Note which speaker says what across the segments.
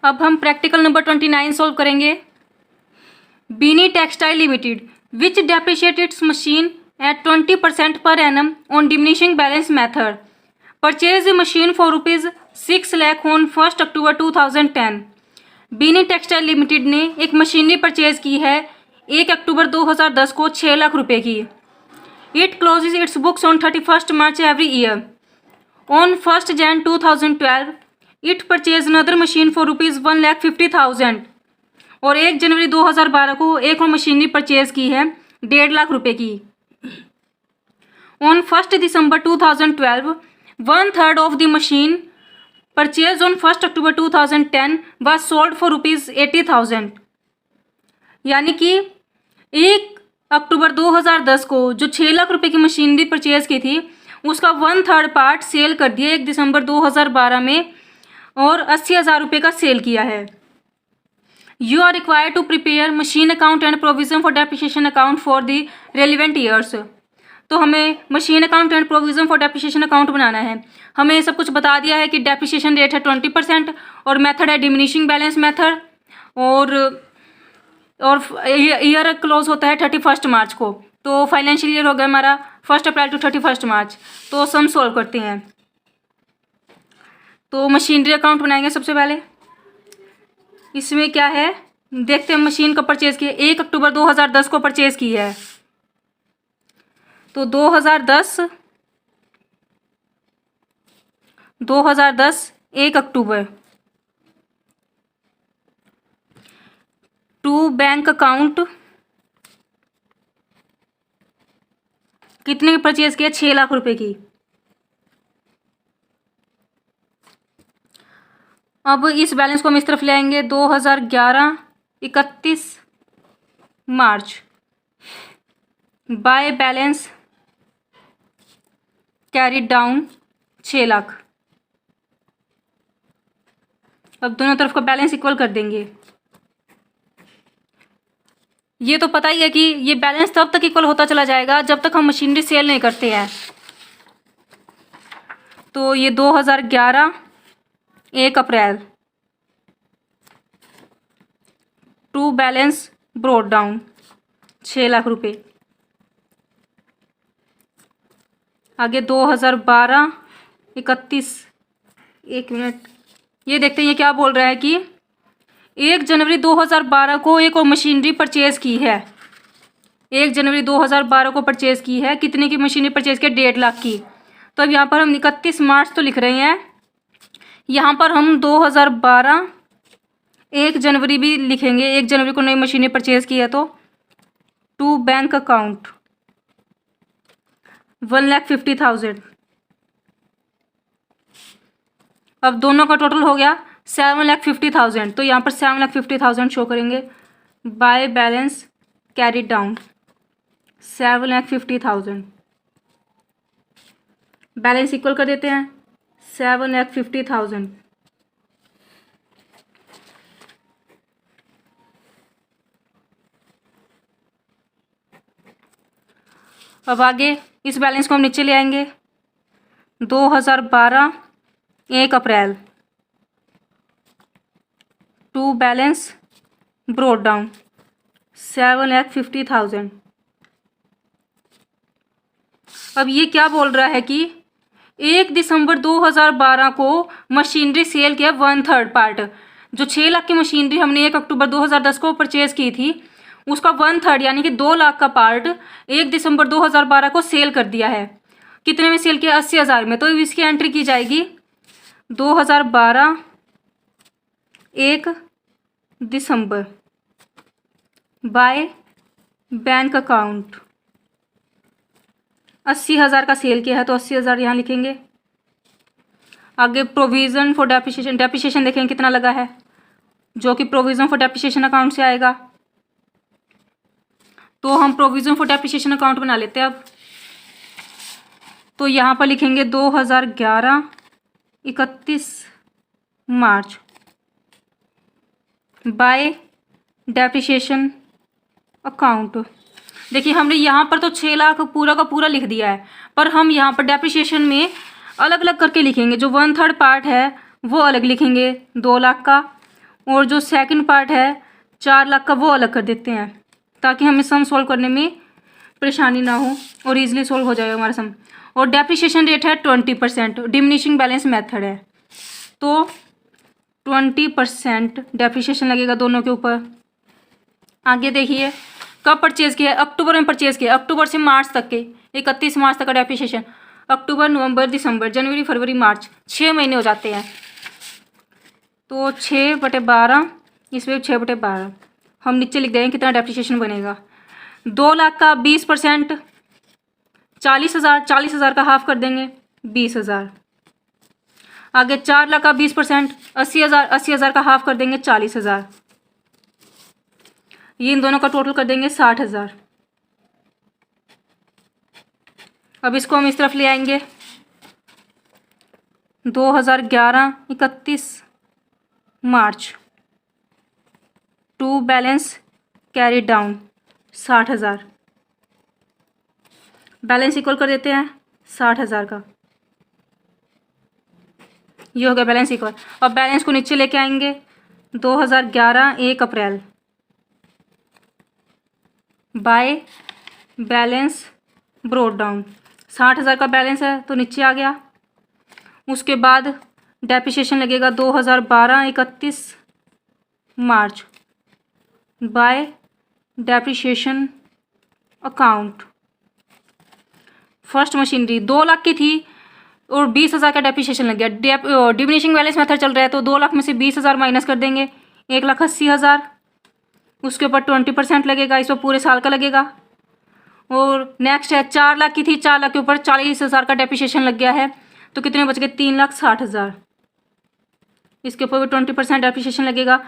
Speaker 1: अब हम practical number 29 solve करेंगे। बीनी textile limited which depreciate its machine at 20% per annum on diminishing balance method purchased the machine for ₹6 lakh on 1 October 2010। Bini textile limited ने एक machinery purchase की है 1 अक्टूबर 2010 को 6 लाख रुपए की। It closes its books on 31 March every year. On 1 Jan 2012 it purchase another machine for ₹1,50,000 और 1 जनवरी 2012 को एक और मशीनरी परचेज की है 1.5 लाख रुपए की। On 1 December 2012, 1/3 of the machine purchased on 1 October 2010 was sold for ₹80,000। यानी कि 1 अक्टूबर 2010 को जो 6 लाख रुपए की मशीनरी परचेज की थी उसका 1/3 पार्ट सेल कर दिया 1 दिसंबर 2012 में और 80,000 रुपये का सेल किया है। You are required to prepare machine account and provision for depreciation account for the relevant years. तो हमें machine account and provision for depreciation account बनाना है। हमें सब कुछ बता दिया है कि डेप्रिसिएशन रेट है 20% और मेथड है डिमिनिशिंग बैलेंस मेथड और ईयर क्लोज होता है 31 मार्च को। तो फाइनेंशियल ईयर हो गया हमारा 1 अप्रैल टू 31 मार्च। तो सम सॉल्व करते हैं। तो मशीनरी अकाउंट बनाएंगे सबसे पहले। इसमें क्या है देखते हैं। मशीन का परचेज किया 1 अक्टूबर 2010 को परचेज की है। तो 2010 1 अक्टूबर टू बैंक अकाउंट कितने की परचेज किया 6 लाख रुपए की। अब इस बैलेंस को हम इस तरफ ले आएंगे 2011 31 March by balance carried down 6 lakh. अब दोनों तरफ का बैलेंस इक्वल कर देंगे। ये तो पता ही है कि ये बैलेंस तब तक इक्वल होता चला जाएगा जब तक हम मशीनरी सेल नहीं करते हैं। तो ये 2011 1 April to balance brought down 6 lakh रुपए। आगे 2012 31 1 मिनट ये देखते हैं ये क्या बोल रहा है कि 1 जनवरी 2012 को एक और मशीनरी परचेज की है। 1 जनवरी 2012 को परचेज की है। कितने की मशीनरी परचेज की 1.5 लाख की। तो अब यहाँ पर हम 31 मार्च तो लिख रहे हैं। यहाँ पर हम 2012 1 जनवरी भी लिखेंगे। 1 जनवरी को नई मशीनें परचेज की है तो टू बैंक अकाउंट 1,50,000। अब दोनों का टोटल हो गया 7,50,000। तो यहाँ पर 7,50,000 शो करेंगे bye balance carried down 7,50,000। Balance equal कर देते हैं 7,50,000। अब आगे इस बैलेंस को हम नीचे ले आएंगे 2012 1 April to balance brought down 7,50,000। अब ये क्या बोल रहा है कि 1 दिसंबर 2012 को मशीनरी सेल किया 1/3 पार्ट। जो 6 लाख की मशीनरी हमने 1 अक्टूबर 2010 को परचेज की थी उसका 1/3 यानी कि 2 लाख का पार्ट 1 दिसंबर 2012 को सेल कर दिया है। कितने में सेल किया 80,000 में। तो इसकी एंट्री की जाएगी 2012 1 दिसंबर बाय बैंक अकाउंट 80,000 का सेल किया है तो 80,000 यहाँ लिखेंगे। आगे प्रोविज़न फॉर डेप्रिसिएशन देखेंगे कितना लगा है जो कि प्रोविज़न फॉर डेप्रिसिएशन अकाउंट से आएगा। तो हम प्रोविज़न फॉर डेप्रिसिएशन अकाउंट बना लेते हैं। अब तो यहाँ पर लिखेंगे 2011 31 मार्च बाय डेप्रिसिएशन अकाउंट। देखिए हमने यहाँ पर तो 6 लाख पूरा का पूरा लिख दिया है पर हम यहाँ पर डेप्रिसिएशन में अलग अलग करके लिखेंगे। जो 1/3 पार्ट है वो अलग लिखेंगे 2 लाख का और जो सेकंड पार्ट है 4 लाख का वो अलग कर देते हैं, ताकि हमें सम सॉल्व करने में परेशानी ना हो और इजीली सॉल्व हो जाएगा हमारा सम। और डेप्रिसिएशन रेट है 20%, डिमिनिशिंग बैलेंस मेथड है, तो 20% डेप्रिसिएशन लगेगा दोनों के ऊपर। आगे देखिए, कब परचेज किया है? अक्टूबर में परचेज किया, अक्टूबर से मार्च तक के 31 मार्च तक का डेप्रिसिएशन। अक्टूबर, नवंबर, दिसंबर, जनवरी, फरवरी, मार्च, 6 महीने हो जाते हैं। तो 6/12, इसमें 6/12 हम नीचे लिख देंगे कितना डेप्रिसिएशन बनेगा। 2 लाख का 20% 40,000, 40,000 का हाफ कर देंगे 20,000। आगे 4 लाख का 20% 80,000, 80,000 का हाफ कर देंगे 40,000। ये इन दोनों का टोटल कर देंगे 60,000। अब इसको हम इस तरफ ले आएंगे। 2011 31 March two balance carry down 60,000, balance equal कर देते हैं 60,000 का। ये हो गया बैलेंस इक्वल। अब बैलेंस को नीचे लेके आएंगे। 2011 1 अप्रैल बाय बैलेंस ब्रोट डाउन, 60,000 का बैलेंस है तो नीचे आ गया। उसके बाद डेप्रिसिएशन लगेगा 2012 31 March by depreciation account. First machinery 2 lakh की थी और 20,000 का डेप्रिसिएशन लग गया। डिमिनिशिंग बैलेंस मेथड चल रहा है, तो 2 लाख में से 20,000 माइनस कर देंगे, 1,80,000। उसके ऊपर 20% लगेगा, इस पर पूरे साल का लगेगा। और नेक्स्ट है 4 लाख की थी, 4 लाख के ऊपर 40,000 का डेप्रिसिएशन लग गया है, तो कितने बच गए? 3,60,000। इसके ऊपर भी 20% डेप्रिसिएशन लगेगा।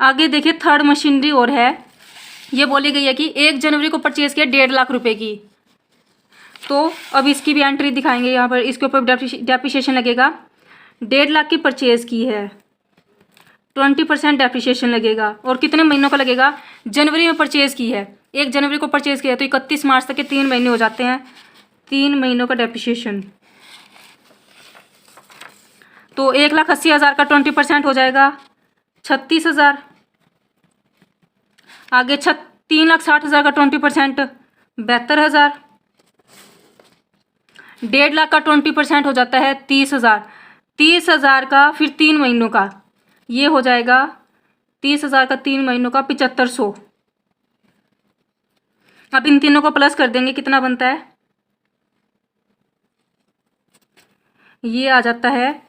Speaker 1: आगे देखिए, थर्ड मशीनरी और है। ये बोली गई है कि 1 जनवरी को परचेज किया 1.5 लाख रुपए की, तो अब इसकी भी एंट्री दिखाएंगे यहाँ पर। इसके ऊपर डेप्रिसिएशन लगेगा। 1.5 लाख की परचेज की है, 20% डेप्रिसिएशन लगेगा। और कितने महीनों का लगेगा? जनवरी में परचेज की है, 1 जनवरी को परचेज किया है, तो 31 मार्च तक के 3 महीने हो जाते हैं, 3 महीनों का डेप्रिसिएशन। तो 1,80,000 का 20% हो जाएगा 36,000। आगे 3,60,000 का 20% 72,000। 1.5 लाख का 20% हो जाता है 30,000। 30,000 का फिर 3 महीनों का, ये हो जाएगा 30,000 का 3 महीनों का 7,500। अब इन तीनों को प्लस कर देंगे, कितना बनता है? ये आ जाता है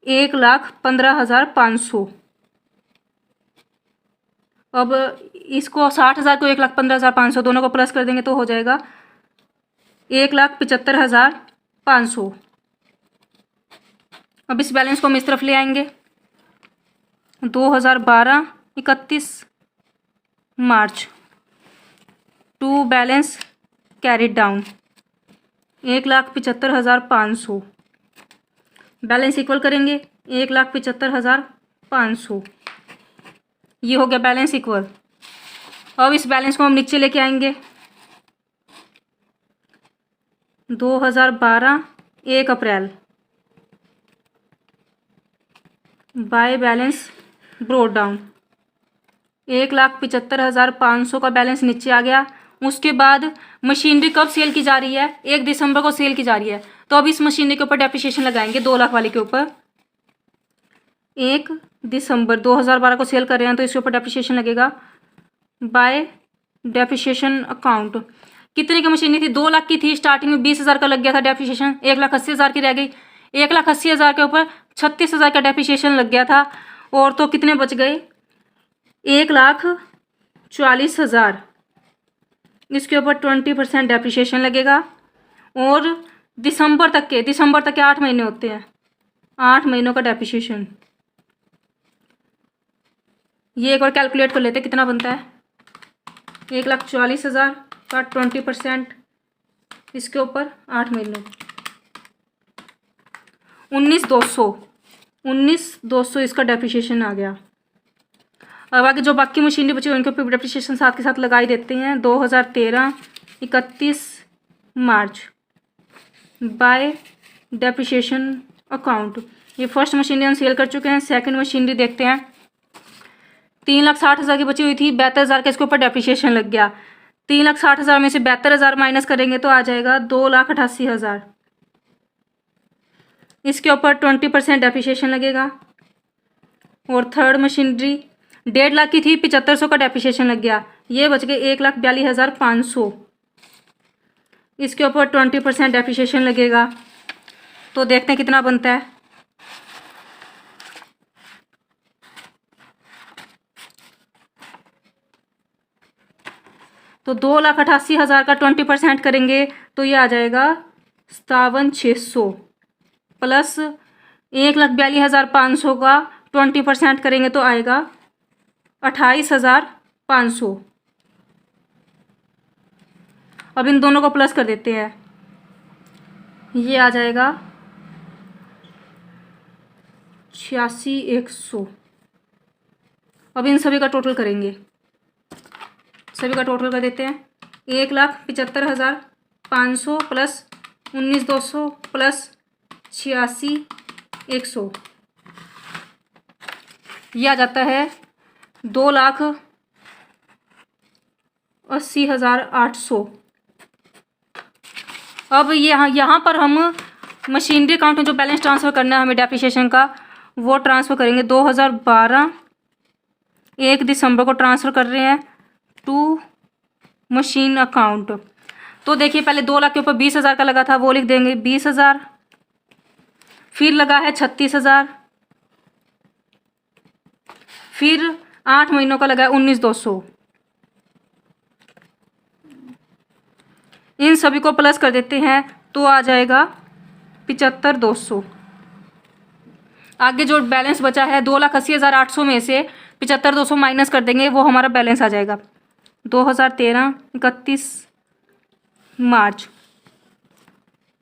Speaker 1: 1,15,500। अब इसको 60,000 को 1,15,500 दोनों को प्लस कर देंगे तो हो जाएगा 1,75,500। अब इस बैलेंस को हम इस तरफ ले आएंगे। 2012 31 March two balance carried down 1,75,500, balance equal करेंगे 1,75,500। ये हो गया बैलेंस इक्वल। अब इस बैलेंस को हम नीचे लेके आएंगे। 2012 1 अप्रैल बाय बैलेंस ब्रोट डाउन 1,75,500 का बैलेंस नीचे आ गया। उसके बाद मशीनरी कब सेल की जा रही है? 1 दिसंबर को सेल की जा रही है, तो अब इस मशीनरी के ऊपर डेप्रिसिएशन लगाएंगे 2 लाख वाले के ऊपर। 1 दिसंबर 2012 को सेल कर रहे हैं, तो इसके ऊपर डेप्रिसिएशन लगेगा बाय डेप्रिसिएशन अकाउंट। कितने की मशीनरी थी? 2 लाख की थी, स्टार्टिंग में 20,000 का लग गया था डेप्रिसिएशन, 1,80,000 की रह गई। 1,80,000 के ऊपर 36,000 का डेप्रिसिएशन लग गया था, और तो कितने बच गए? 1,40,000। इसके ऊपर 20% डेप्रिसिएशन लगेगा। और दिसंबर तक के 8 महीने होते हैं, 8 महीनों का डेप्रिसिएशन। ये एक बार कैलकुलेट कर लेते हैं कितना बनता है। 1,40,000 का 20% इसके ऊपर 8 महीनों, 19,200 इसका डेप्रिसिएशन आ गया। अब आगे जो बाकी मशीनरी बची उनके ऊपर डेप्रिसिएशन साथ के साथ लगाई देते हैं। 2013 31 मार्च बाय डेप्रिसिएशन अकाउंट। ये फर्स्ट मशीनरी हम सेल कर चुके हैं। सेकंड मशीनरी देखते हैं। 3,60,000 की बची हुई थी, 72,000 का इसके ऊपर डेप्रिसिएशन लग गया। 3,60,000 में से 72,000 माइनस करेंगे तो आ जाएगा 2,88,000। इसके ऊपर 20% डेप्रिसिएशन लगेगा। और थर्ड मशीनरी 1.5 लाख की थी, 7,500 का डेप्रिसिएशन लग गया, ये बच गए 1,42,500। इसके ऊपर 20% डेप्रिसिएशन लगेगा। तो देखते हैं कितना बनता है। तो 2,88,000 का 20% करेंगे तो ये आ जाएगा 57,600 प्लस 1,42,500 का 20% करेंगे तो आएगा 28,500। अब इन दोनों को प्लस कर देते हैं, ये आ जाएगा 86,100। अब इन सभी का टोटल करेंगे, सभी का टोटल कर देते हैं। 1,75,500 प्लस 19,200 प्लस 86,100, यह आ जाता है 2,80,800। अब यहाँ पर हम मशीनरी अकाउंट में जो बैलेंस ट्रांसफ़र करना है हमें डेप्रिसिएशन का, वो ट्रांसफ़र करेंगे। 2012 1 दिसंबर को ट्रांसफ़र कर रहे हैं टू मशीन अकाउंट। तो देखिए पहले 2 लाख के ऊपर 20,000 का लगा था, वो लिख देंगे 20,000। फिर लगा है 36,000, फिर 8 महीनों का लगा है 19,200। इन सभी को प्लस कर देते हैं तो आ जाएगा 75,200। आगे जो बैलेंस बचा है 2,80,800 में से 75,200 माइनस कर देंगे, वो हमारा बैलेंस आ जाएगा 2013 31 March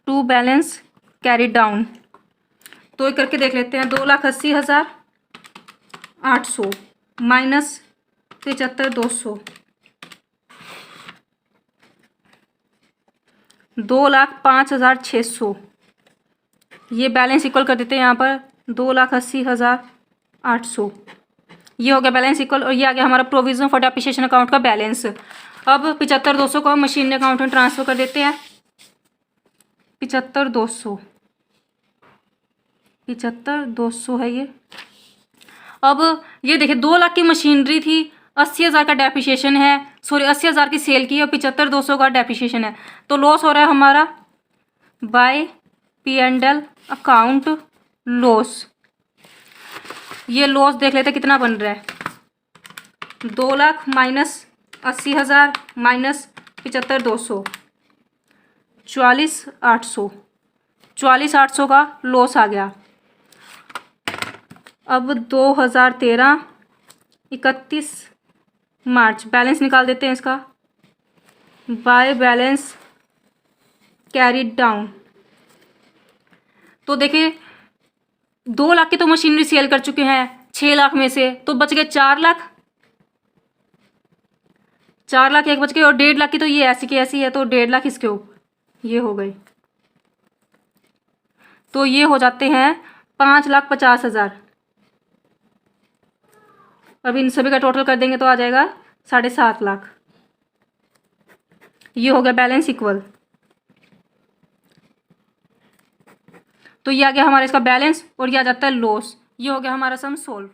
Speaker 1: two balance carry down. तो ये करके देख लेते हैं। 2,80,800 माइनस 75,200, 2,05,600। ये बैलेंस इक्वल कर देते हैं यहाँ पर 2,80,800। ये हो गया बैलेंस इक्वल। और ये आ गया हमारा प्रोविजन फॉर डेप्रिसिएशन अकाउंट का बैलेंस। अब 75,200 को हम मशीन अकाउंट में ट्रांसफ़र कर देते हैं। 75,200 है ये। अब ये देखिए 2 लाख की मशीनरी थी, 80,000 का डेप्रिसिएशन है, सॉरी 80,000 की सेल की और 75,200 का डेप्रिसिएशन है। तो लॉस हो रहा है हमारा बाय P&L अकाउंट लॉस। ये लॉस देख लेते कितना बन रहा है। 2 लाख माइनस 80,000 माइनस 75,200, 44,800। 44,800 का लॉस आ गया। अब 2013 31 मार्च बैलेंस निकाल देते हैं इसका। By balance carried down. तो देखिए 2 लाख की तो मशीनरी सेल कर चुके हैं 6 लाख में से, तो बच गए 4 लाख। 4 लाख एक बच गए। और 1.5 लाख की तो ये ऐसी की ऐसी है, तो 1.5 लाख इसके ऊपर ये हो गए। तो ये हो जाते हैं 5,50,000। अब इन सभी का टोटल कर देंगे तो आ जाएगा 7.5 लाख। ये हो गया बैलेंस इक्वल। तो ये आ गया हमारा इसका बैलेंस और ये आ जाता है लॉस। ये हो गया हमारा सम सोल्व।